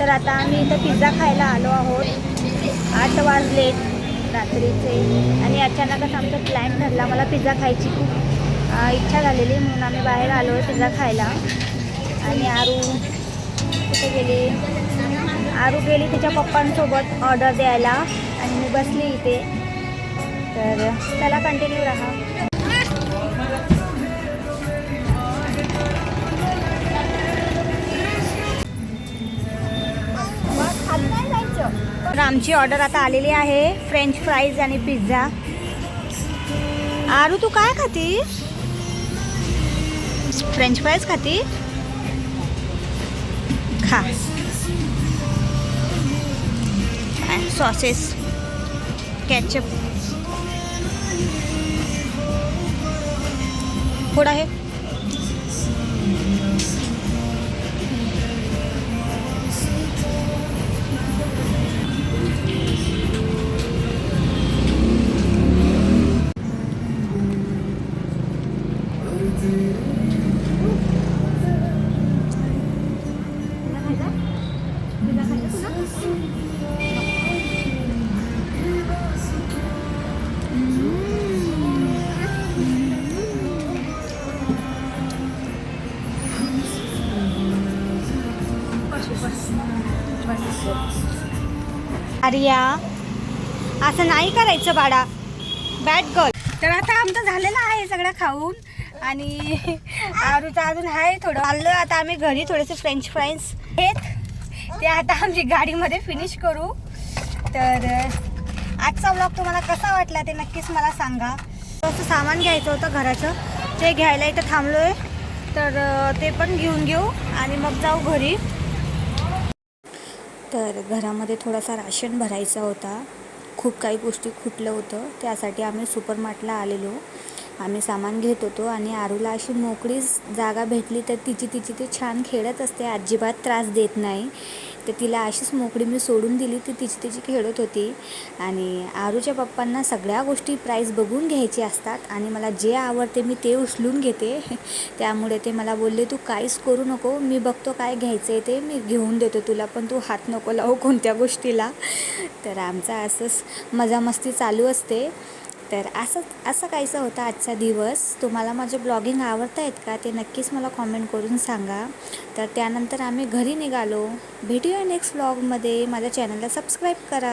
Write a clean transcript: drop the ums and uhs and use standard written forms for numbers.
तर आता आम्ही इथं पिझ्झा खायला आलो आहोत. 8 वाजलेत रात्रीचे आणि अचानकच आमचा प्लॅन ठरला. मला पिझ्झा खायची खूप इच्छा झालेली म्हणून आम्ही बाहेर आलो आहे पिझ्झा खायला. आणि आरू कुठे गेली? आरू गेली तिच्या पप्पांसोबत ऑर्डर द्यायला आणि मी बसली इथे. तर त्याला कंटिन्यू राहा. तर आमची ऑर्डर आता आलेली आहे, फ्रेंच फ्राईज आणि पिझ्झा. आरू तू काय खाती? फ्रेंच फ्राईज खाती? खा. सॉसेस, केचप थोडा आहे. आर्या असं नाही करायचं बाळा, बॅड गर्ल. तर आता आमचं झालेलं आहे सगळं खाऊन आणि आरूचं अजून आहे थोडं आलं. आता आम्ही घरी थोडेसे फ्रेंच फ्राईज आहेत ते आता आमची गाडीमध्ये फिनिश करू. तर आजचा व्लॉग तुम्हाला कसा वाटला ते नक्कीच मला सांगा. असं सामान घ्यायचं होतं घराचं, ते घ्यायला इथं थांबलो आहे. तर ते पण घेऊन घेऊ आणि मग जाऊ घरी. तर घरामध्ये थोडासा राशन भरायचा होता, खूप काही गोष्टी खुटलं होतं, त्यासाठी आम्ही सुपरमार्टला आलेलो. आम्ही सामान घेत होतो आणि आरूला अशी मोकळी जागा भेटली तर तिची ती छान खेळत असते, अजिबात त्रास देत नाही. तर तिला अशीच मोकळी मी सोडून दिली, ती तिची खेळत होती. आणि आरूच्या पप्पांना सगळ्या गोष्टी प्राईस बघून घ्यायची असतात आणि मला जे आवडते मी ते उचलून घेते. त्यामुळे ते मला बोलले तू काहीच करू नको, मी बघतो काय घ्यायचं आहे ते मी घेऊन देतो तुला, पण तू हात नको लावू कोणत्या गोष्टीला. तर आमचा असंच मजामस्ती चालू असते. तर असं काहीसा होता आजचा दिवस. तुम्हाला माझे ब्लॉगिंग आवडत आहेत का ते नक्कीच मला कॉमेंट करून सांगा. तर त्यानंतर आम्ही घरी निघालो. भेटूया नेक्स्ट ब्लॉगमध्ये. माझ्या चॅनलला सबस्क्राईब करा.